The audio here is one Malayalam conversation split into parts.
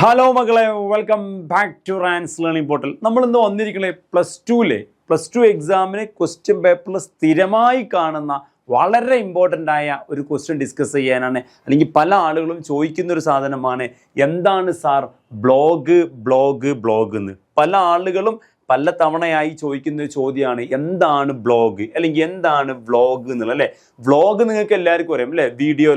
ഹലോ മക്കളെ, welcome back to Rans learning portal. നമ്മളിന്ന് വന്നിരിക്കുന്നത് പ്ലസ് ടു എക്സാമിന് ക്വസ്റ്റ്യൻ പേപ്പറിൽ സ്ഥിരമായി കാണുന്ന വളരെ ഇമ്പോർട്ടൻ്റ് ആയ ഒരു ക്വസ്റ്റ്യൻ ഡിസ്കസ് ചെയ്യാനാണ്. അല്ലെങ്കിൽ പല ആളുകളും ചോദിക്കുന്ന ഒരു സാധനമാണ്, എന്താണ് സാർ ബ്ലോഗ് എന്ന്. പല ആളുകളും പല തവണയായി ചോദിക്കുന്ന ഒരു ചോദ്യമാണ്, എന്താണ് ബ്ലോഗ് അല്ലെങ്കിൽ എന്താണ് വ്ളോഗ് എന്നുള്ളത്. അല്ലേ, വ്ളോഗ് നിങ്ങൾക്ക് എല്ലാവർക്കും അറിയാം അല്ലേ, വീഡിയോ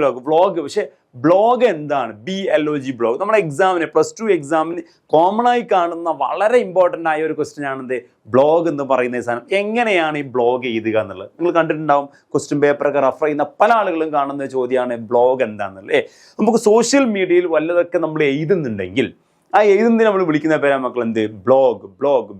ലോഗ് വ്ളോഗ്. പക്ഷെ ബ്ലോഗ് എന്താണ്? BLOG blog. നമ്മുടെ എക്സാമിന് പ്ലസ് ടു എക്സാമിന് കോമൺ ആയി കാണുന്ന വളരെ ഇമ്പോർട്ടൻ്റ് ആയ ഒരു ക്വസ്റ്റ്യൻ ആണെന്ത് ബ്ലോഗ് എന്ന് പറയുന്ന സാധനം. എങ്ങനെയാണ് ഈ ബ്ലോഗ് എഴുതുക എന്നുള്ളത് നിങ്ങൾ കണ്ടിട്ടുണ്ടാവും. ക്വസ്റ്റ്യൻ പേപ്പറൊക്കെ റഫർ ചെയ്യുന്ന പല ആളുകളും കാണുന്ന ചോദ്യമാണ് ബ്ലോഗ് എന്താണെന്നുള്ളത്. നമുക്ക് സോഷ്യൽ മീഡിയയിൽ വല്ലതൊക്കെ നമ്മൾ എഴുതുന്നുണ്ടെങ്കിൽ ആ എഴുതുന്നതിന് നമ്മൾ വിളിക്കുന്ന പേരാ മക്കൾ എന്ത്? ബ്ലോഗ്.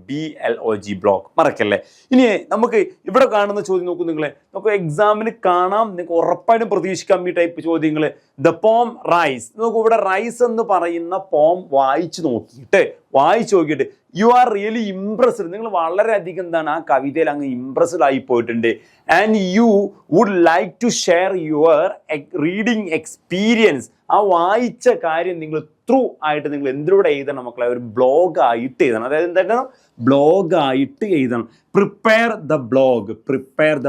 BLOG blog. മറക്കല്ലേ. ഇനി നമുക്ക് ഇവിടെ കാണുന്ന ചോദ്യം നോക്കൂ നിങ്ങളെ, നമുക്ക് എക്സാമിന് കാണാം, നിങ്ങൾക്ക് ഉറപ്പായിട്ടും പ്രതീക്ഷിക്കാം ഈ ടൈപ്പ് ചോദ്യങ്ങൾ. The poem rice. നോക്കൂ, ഇവിടെ റൈസ് എന്ന് പറയുന്ന പോം വായിച്ചു നോക്കിയിട്ട് യു ആർ റിയലി ഇംപ്രസ്ഡ്. നിങ്ങൾ വളരെയധികം എന്താണ് ആ കവിതയിൽ അങ്ങ് ഇംപ്രസ്ഡ് ആയി പോയിട്ടുണ്ട്. And you would like to share your reading experience. ആ വായിച്ച കാര്യം നിങ്ങൾ ത്രൂ ആയിട്ട് നിങ്ങൾ എന്തിലൂടെ എഴുതണം മക്കളെ? ഒരു ബ്ലോഗ് ആയിട്ട് എഴുതണം. അതായത് എന്താക്കണം? ബ്ലോഗ് ആയിട്ട് എഴുതണം. Prepare the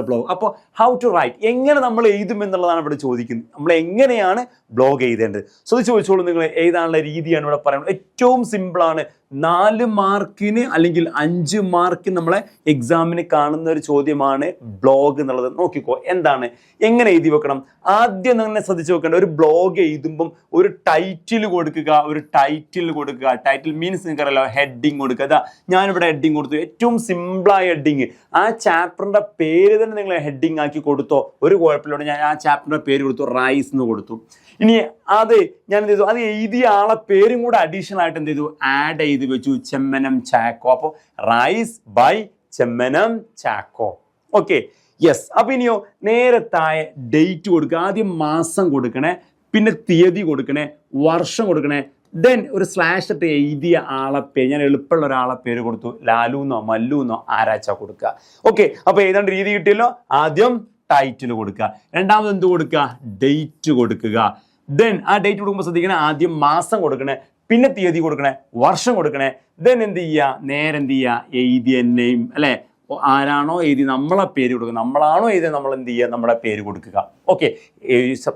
blog. അപ്പോൾ ഹൗ ടു റൈറ്റ്, എങ്ങനെ നമ്മൾ എഴുതും എന്നുള്ളതാണ് ഇവിടെ ചോദിക്കുന്നത്. നമ്മൾ എങ്ങനെയാണ് ബ്ലോഗ് എഴുതേണ്ടത്? സോ ഇത് ചോദിച്ചോളൂ. നിങ്ങൾ എഴുതാനുള്ള രീതിയാണ് ഇവിടെ പറയുന്നത്. ഏറ്റവും സിമ്പിളാണ്. 4 മാർക്കിന് അല്ലെങ്കിൽ 5 മാർക്കിന് നമ്മളെ എക്സാമിന് കാണുന്ന ഒരു ചോദ്യമാണ് ബ്ലോഗ് എന്നുള്ളത്. നോക്കിക്കോ, എന്താണ്, എങ്ങനെ എഴുതി വെക്കണം? ആദ്യം തന്നെ ശ്രദ്ധിച്ചു വെക്കേണ്ട, ഒരു ബ്ലോഗ് എഴുതുമ്പം ഒരു ടൈറ്റിൽ കൊടുക്കുക. ടൈറ്റിൽ മീൻസ് നിങ്ങൾക്കറിയാലോ, ഹെഡിങ് കൊടുക്കുക. അതാ ഞാനിവിടെ ഹെഡിങ് കൊടുത്തു, ഏറ്റവും സിമ്പിളായ ഹെഡിങ്. ആ ചാപ്റ്ററിന്റെ പേര് തന്നെ നിങ്ങൾ ഹെഡിങ് ആക്കി കൊടുത്തോ, ഒരു കുഴപ്പമില്ല. ഞാൻ ആ ചാപ്റ്ററിന്റെ പേര് കൊടുത്തു, റൈസ് എന്ന് കൊടുത്തു. ഇനി അത് ഞാൻ എന്ത് ചെയ്തു, അത് എഴുതിയ ആളെ പേരും കൂടെ അഡീഷണൽ ആയിട്ട് എന്ത് ചെയ്തു, ആഡ് ചെയ്ത് വെച്ചു, ചെമ്മനം ചാക്കോ. അപ്പോൾ rice by Chemmanam Chacko. Okay, yes. അപ്പൊ ഇനിയോ നേരത്തായ ഡേറ്റ് കൊടുക്കുക. ആദ്യം മാസം കൊടുക്കണേ, പിന്നെ തീയതി കൊടുക്കണേ, വർഷം കൊടുക്കണേ, ദെൻ ഒരു സ്ലാഷ് ഇട്ട് എഴുതിയ ആളെ പേര്, ഞാൻ എളുപ്പമുള്ള ഒരാളെ പേര് കൊടുത്തു, ലാലുന്നോ മല്ലുന്നോ ആരാച്ച കൊടുക്കുക. ഓക്കെ, അപ്പൊ ഏതാണ്ട് രീതി കിട്ടിയല്ലോ. ആദ്യം ടൈറ്റിൽ കൊടുക്കുക, രണ്ടാമത് എന്ത് കൊടുക്കുക, ഡേറ്റ് കൊടുക്കുക. ദെൻ ആ ഡേറ്റ് കൊടുക്കുമ്പോൾ ശ്രദ്ധിക്കണേ, ആദ്യം മാസം കൊടുക്കണേ, പിന്നെ തീയതി കൊടുക്കണേ, വർഷം കൊടുക്കണേ. ദെൻ എന്ത് ചെയ്യുക, നേരെ എന്ത് ചെയ്യുക, എഴുതിയ നെയിം അല്ലെ, ആരാണോ എഴുതി നമ്മളെ പേര് കൊടുക്കുക. നമ്മളാണോ എഴുതിയത് നമ്മൾ എന്ത് ചെയ്യുക, നമ്മുടെ പേര് കൊടുക്കുക. ഓക്കെ,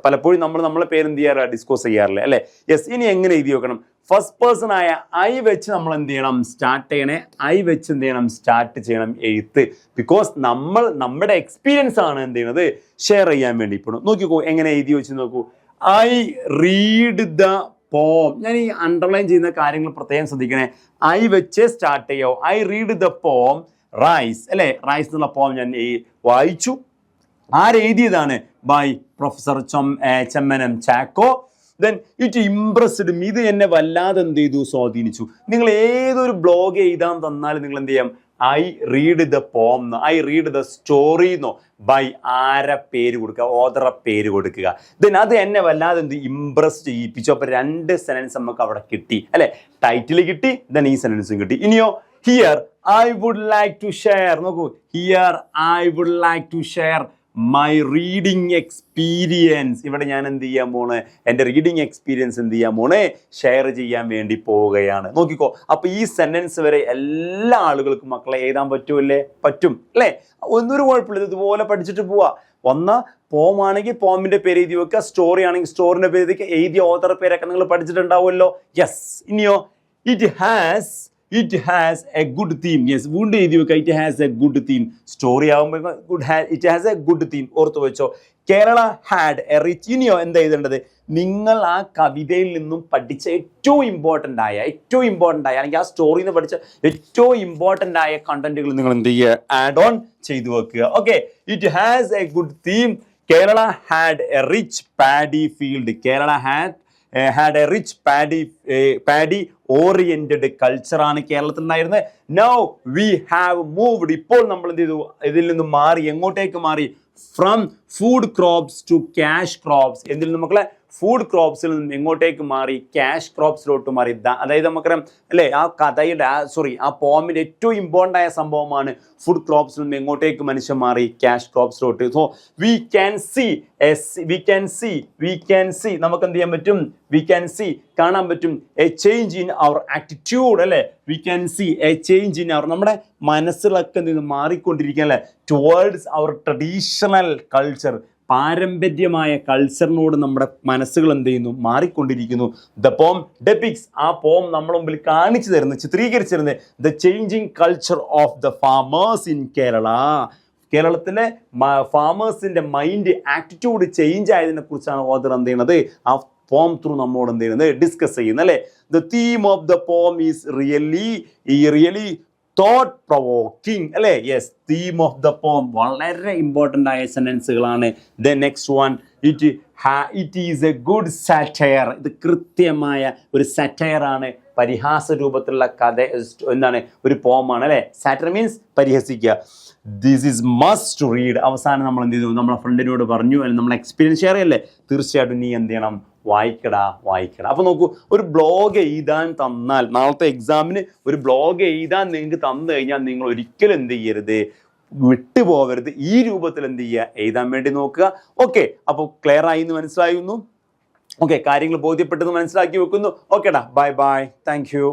പലപ്പോഴും നമ്മളെ പേര് എന്ത് ചെയ്യാറില്ല, ഡിസ്കസ് ചെയ്യാറില്ല അല്ലെ. യെസ്. ഇനി എങ്ങനെ എഴുതി വെക്കണം? ഫസ്റ്റ് പേഴ്സൺ ആയ ഐ വെച്ച് നമ്മൾ എന്ത് ചെയ്യണം, സ്റ്റാർട്ട് ചെയ്യണേ. ഐ വെച്ച് എന്ത് ചെയ്യണം, സ്റ്റാർട്ട് ചെയ്യണം എഴുത്ത്. ബിക്കോസ് നമ്മുടെ എക്സ്പീരിയൻസ് ആണ് എന്ത് ചെയ്യുന്നത്, ഷെയർ ചെയ്യാൻ വേണ്ടി. ഇപ്പോൾ നോക്കിക്കോ, എങ്ങനെ എഴുതി വെച്ച് നോക്കൂ. ഐ റീഡ് ദ പോം. ഞാൻ ഈ അണ്ടർലൈൻ ചെയ്യുന്ന കാര്യങ്ങൾ പ്രത്യേകം ശ്രദ്ധിക്കണേ. ഐ വെച്ച് സ്റ്റാർട്ട് ചെയ്യോ. I read the poem rice അല്ലെ, റൈസ് എന്നുള്ള പോം ഞാൻ വായിച്ചു. ആരെഴുതിയതാണ്? By professor Chemmanam Chacko. Then it impressed me. ഇത് എന്നെ വല്ലാതെ എന്ത് ചെയ്തു, സ്വാധീനിച്ചു. നിങ്ങൾ ഏതൊരു ബ്ലോഗ് എഴുതാൻ തന്നാലും നിങ്ങൾ എന്ത് ചെയ്യാം, ഐ റീഡ് ദ പോം എന്നോ ഐ റീഡ് ദ സ്റ്റോറി എന്നോ ബൈ ആരെ പേര് കൊടുക്കുക, ഓതറെ പേര് കൊടുക്കുക. ദെൻ അത് എന്നെ വല്ലാതെ എന്ത് ഇംപ്രസ് ചെയ്യിപ്പിച്ചു. അപ്പൊ 2 സെന്റൻസ് നമുക്ക് അവിടെ കിട്ടി അല്ലെ. ടൈറ്റിൽ കിട്ടി, ദെൻ ഈ സെന്റൻസും കിട്ടി. ഇനിയോ, here I would like to share. നോക്കൂ, here I would like to share my reading experience. ഇവിടെ ഞാൻ എന്ത് ചെയ്യാൻ പോണേ, എൻ്റെ റീഡിങ് എക്സ്പീരിയൻസ് എന്ത് ചെയ്യാൻ പോണേ, ഷെയർ ചെയ്യാൻ വേണ്ടി പോവുകയാണ്. നോക്കിക്കോ, അപ്പൊ ഈ സെന്റൻസ് വരെ എല്ലാ ആളുകൾക്കും മക്കളെ എഴുതാൻ പറ്റും അല്ലേ. ഒന്നൊരു കുഴപ്പമില്ല, ഇതുപോലെ പഠിച്ചിട്ട് പോവാ. പോമാണെങ്കിൽ പോമിന്റെ പേര് എഴുതി വെക്കുക, സ്റ്റോറി ആണെങ്കിൽ സ്റ്റോറിന്റെ പേര് എഴുതി, എഴുതിയ ഓതർ പേരൊക്കെ നിങ്ങൾ പഠിച്ചിട്ടുണ്ടാവുമല്ലോ. യെസ്. ഇനിയോ, it has a good theme. Yes, വീണ്ടും എഴുതി വെക്കുക, it has a good theme. Story ആകുമ്പോൾ it has a good theme. ഓർത്ത് വെച്ചോ. Kerala had a rich. ഇനിയോ എന്താ എഴുതേണ്ടത്, നിങ്ങൾ ആ കവിതയിൽ നിന്നും പഠിച്ച ഏറ്റവും ഇമ്പോർട്ടൻ്റ് ആയ അല്ലെങ്കിൽ ആ സ്റ്റോറിയിൽ നിന്ന് പഠിച്ച ഏറ്റവും ഇമ്പോർട്ടൻ്റ് ആയ കണ്ടന്റുകൾ നിങ്ങൾ എന്ത് ചെയ്യുക, ആഡ് ഓൺ ചെയ്തു വെക്കുക. Okay, it has a good theme. Kerala had a rich paddy field. Kerala had a rich paddy oriented കൾച്ചറാണ് കേരളത്തിൽ ഉണ്ടായിരുന്നത്. Now we have moved. ഇപ്പോൾ നമ്മൾ എന്ത് ചെയ്തു, ഇതിൽ നിന്ന് മാറി. എങ്ങോട്ടേക്ക് മാറി? From food crops to cash crops. എന്തിൽ നിന്ന് മക്കളെ? ഫുഡ് ക്രോപ്സിൽ നിന്നും എങ്ങോട്ടേക്ക് മാറി, ക്യാഷ് ക്രോപ്സിലോട്ട് മാറി. അതായത് നമുക്കറിയാം അല്ലേ, ആ കഥയുടെ ആ പോമിന്റെ ഏറ്റവും ഇമ്പോർട്ടൻ്റ് ആയ സംഭവമാണ് ഫുഡ് ക്രോപ്സിൽ നിന്നും എങ്ങോട്ടേക്ക് മനുഷ്യൻ മാറി, ക്യാഷ് ക്രോപ്സിലോട്ട്. സോ വി ക്യാൻ സി നമുക്ക് എന്ത് ചെയ്യാൻ പറ്റും, വി ക്യാൻ സി കാണാൻ പറ്റും a change in our attitude അല്ലേ, we can see a change in our, നമ്മുടെ മനസ്സിലൊക്കെ എന്ത് ചെയ്യുന്നു, മാറിക്കൊണ്ടിരിക്കുക അല്ലേ, ടുവേർഡ്സ് അവർ ട്രഡീഷണൽ കൾച്ചർ, പാരമ്പര്യമായ കൾച്ചറിനോട് നമ്മുടെ മനസ്സുകൾ എന്ത് ചെയ്യുന്നു, മാറിക്കൊണ്ടിരിക്കുന്നു. ദ പോം ഡെപിക്സ്, ആ പോം നമ്മുടെ മുമ്പിൽ കാണിച്ചു തരുന്നത്, ചിത്രീകരിച്ചു തരുന്നത് the changing culture of the farmers in Kerala. കേരളത്തിലെ ഫാമേഴ്സിന്റെ മൈൻഡ് ആറ്റിറ്റ്യൂഡ് ചേഞ്ച് ആയതിനെ കുറിച്ചാണ് ഓദർ എന്ത് ചെയ്യുന്നത്, ആ പോം ത്രൂ നമ്മോട് എന്ത് ചെയ്യുന്നത്, ഡിസ്കസ് ചെയ്യുന്നത് അല്ലേ. The theme of the poem is really thought provoking അല്ലേ. Yes, theme of the poem വളരെ ഇമ്പോർട്ടൻ്റ് ആയ സെന്റൻസുകളാണ്. The next one, it is a good satire, ഇത് കൃത്യമായ ഒരു സാറ്റയറാണ്, പരിഹാസ രൂപത്തിലുള്ള കഥ എന്താണ്, ഒരു പോമാണ് അല്ലേ. സാറ്റയർ മീൻസ് പരിഹസിക്കുക. This is must read. അവസാനം നമ്മൾ എന്ത് ചെയ്തു, നമ്മളെ ഫ്രണ്ടിനോട് പറഞ്ഞു, അല്ലെങ്കിൽ നമ്മളെ എക്സ്പീരിയൻസ് ഷെയർ ചെയ്യല്ലേ, തീർച്ചയായിട്ടും നീ എന്ത് ചെയ്യണം, വായിക്കടാ. അപ്പോൾ നോക്കൂ, ഒരു ബ്ലോഗ് എഴുതാൻ തന്നാൽ, നാളത്തെ എക്സാമിന് ഒരു ബ്ലോഗ് എഴുതാൻ നിങ്ങൾക്ക് തന്നു കഴിഞ്ഞാൽ നിങ്ങൾ ഒരിക്കലും എന്ത് ചെയ്യരുത്, വിട്ടുപോകരുത്. ഈ രൂപത്തിൽ എന്ത് ചെയ്യുക, എഴുതാൻ വേണ്ടി നോക്കുക. ഓക്കെ, അപ്പോൾ ക്ലിയർ ആയി എന്ന് മനസ്സിലായിരുന്നു. ഓക്കെ, കാര്യങ്ങൾ ബോധ്യപ്പെട്ടെന്ന് മനസ്സിലാക്കി വെക്കുന്നു. ഓക്കേടാ, ബൈ, താങ്ക് യു.